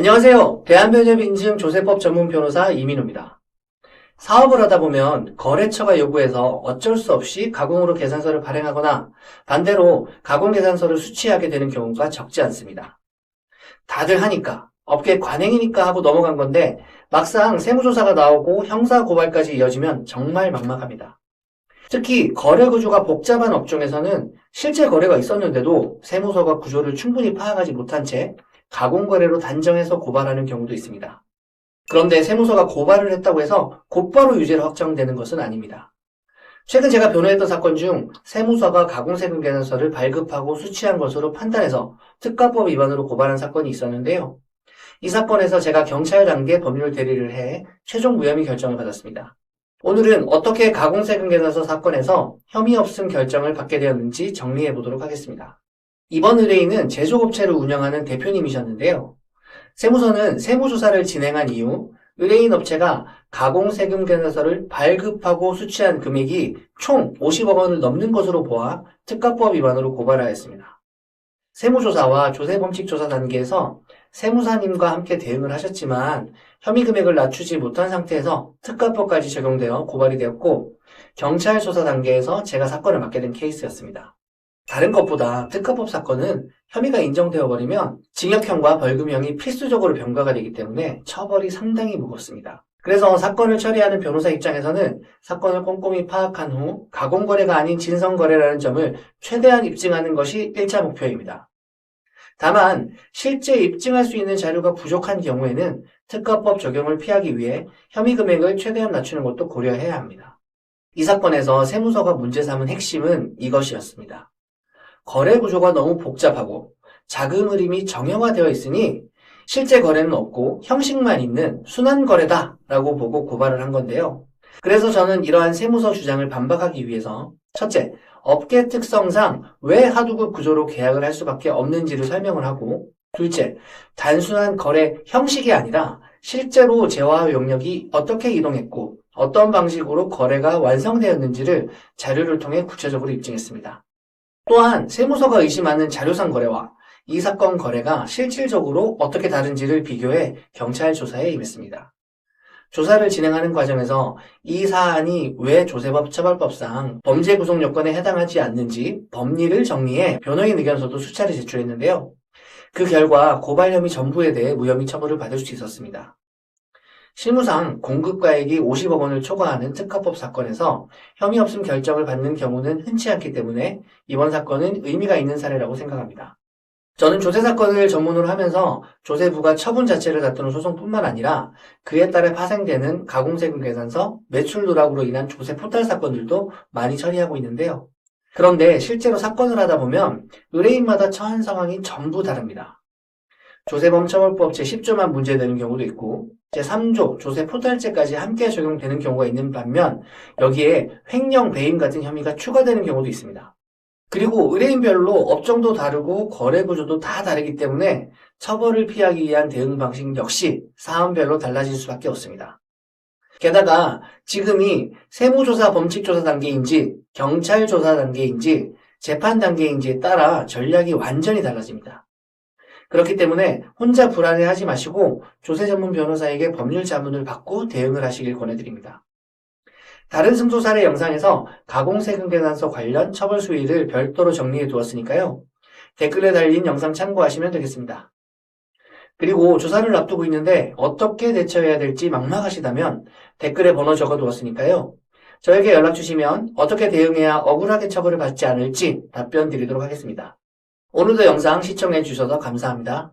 안녕하세요. 대한변협인증 조세법 전문 변호사 이민우입니다. 사업을 하다 보면 거래처가 요구해서 어쩔 수 없이 가공으로 계산서를 발행하거나 반대로 가공계산서를 수취하게 되는 경우가 적지 않습니다. 다들 하니까, 업계 관행이니까 하고 넘어간 건데 막상 세무조사가 나오고 형사고발까지 이어지면 정말 막막합니다. 특히 거래 구조가 복잡한 업종에서는 실제 거래가 있었는데도 세무서가 구조를 충분히 파악하지 못한 채 가공거래로 단정해서 고발하는 경우도 있습니다. 그런데 세무서가 고발을 했다고 해서 곧바로 유죄로 확정되는 것은 아닙니다. 최근 제가 변호했던 사건 중 세무서가 가공세금 계산서를 발급하고 수취한 것으로 판단해서 특가법 위반으로 고발한 사건이 있었는데요. 이 사건에서 제가 경찰 단계 법률 대리를 해 최종 무혐의 결정을 받았습니다. 오늘은 어떻게 가공세금 계산서 사건에서 혐의 없음 결정을 받게 되었는지 정리해 보도록 하겠습니다. 이번 의뢰인은 제조업체를 운영하는 대표님이셨는데요. 세무서는 세무조사를 진행한 이후 의뢰인 업체가 가공세금 계산서를 발급하고 수취한 금액이 총 50억 원을 넘는 것으로 보아 특가법 위반으로 고발하였습니다. 세무조사와 조세범칙조사 단계에서 세무사님과 함께 대응을 하셨지만 혐의 금액을 낮추지 못한 상태에서 특가법까지 적용되어 고발이 되었고 경찰 조사 단계에서 제가 사건을 맡게 된 케이스였습니다. 다른 것보다 특가법 사건은 혐의가 인정되어 버리면 징역형과 벌금형이 필수적으로 병가가 되기 때문에 처벌이 상당히 무겁습니다. 그래서 사건을 처리하는 변호사 입장에서는 사건을 꼼꼼히 파악한 후 가공거래가 아닌 진성거래라는 점을 최대한 입증하는 것이 1차 목표입니다. 다만 실제 입증할 수 있는 자료가 부족한 경우에는 특가법 적용을 피하기 위해 혐의 금액을 최대한 낮추는 것도 고려해야 합니다. 이 사건에서 세무서가 문제 삼은 핵심은 이것이었습니다. 거래 구조가 너무 복잡하고 자금 흐름이 정형화되어 있으니 실제 거래는 없고 형식만 있는 순환 거래다라고 보고 고발을 한 건데요. 그래서 저는 이러한 세무서 주장을 반박하기 위해서 첫째, 업계 특성상 왜 하도급 구조로 계약을 할 수밖에 없는지를 설명을 하고 둘째, 단순한 거래 형식이 아니라 실제로 재화 용역이 어떻게 이동했고 어떤 방식으로 거래가 완성되었는지를 자료를 통해 구체적으로 입증했습니다. 또한 세무서가 의심하는 자료상 거래와 이 사건 거래가 실질적으로 어떻게 다른지를 비교해 경찰 조사에 임했습니다. 조사를 진행하는 과정에서 이 사안이 왜 조세법 처벌법상 범죄 구속 요건에 해당하지 않는지 법리를 정리해 변호인 의견서도 수차례 제출했는데요. 그 결과 고발 혐의 전부에 대해 무혐의 처벌을 받을 수 있었습니다. 실무상 공급가액이 50억 원을 초과하는 특가법 사건에서 혐의 없음 결정을 받는 경우는 흔치 않기 때문에 이번 사건은 의미가 있는 사례라고 생각합니다. 저는 조세 사건을 전문으로 하면서 조세부가 처분 자체를 다투는 소송뿐만 아니라 그에 따라 파생되는 가공세금 계산서, 매출 누락으로 인한 조세 포탈 사건들도 많이 처리하고 있는데요. 그런데 실제로 사건을 하다 보면 의뢰인마다 처한 상황이 전부 다릅니다. 조세범처벌법 제10조만 문제되는 경우도 있고 제3조 조세포탈죄까지 함께 적용되는 경우가 있는 반면 여기에 횡령, 배임 같은 혐의가 추가되는 경우도 있습니다. 그리고 의뢰인별로 업종도 다르고 거래 구조도 다 다르기 때문에 처벌을 피하기 위한 대응 방식 역시 사안별로 달라질 수밖에 없습니다. 게다가 지금이 세무조사 범칙조사 단계인지 경찰조사 단계인지 재판 단계인지에 따라 전략이 완전히 달라집니다. 그렇기 때문에 혼자 불안해하지 마시고 조세 전문 변호사에게 법률 자문을 받고 대응을 하시길 권해드립니다. 다른 승소 사례 영상에서 가공세금 계산서 관련 처벌 수위를 별도로 정리해 두었으니까요. 댓글에 달린 영상 참고하시면 되겠습니다. 그리고 조사를 앞두고 있는데 어떻게 대처해야 될지 막막하시다면 댓글에 번호 적어 두었으니까요. 저에게 연락 주시면 어떻게 대응해야 억울하게 처벌을 받지 않을지 답변 드리도록 하겠습니다. 오늘도 영상 시청해 주셔서 감사합니다.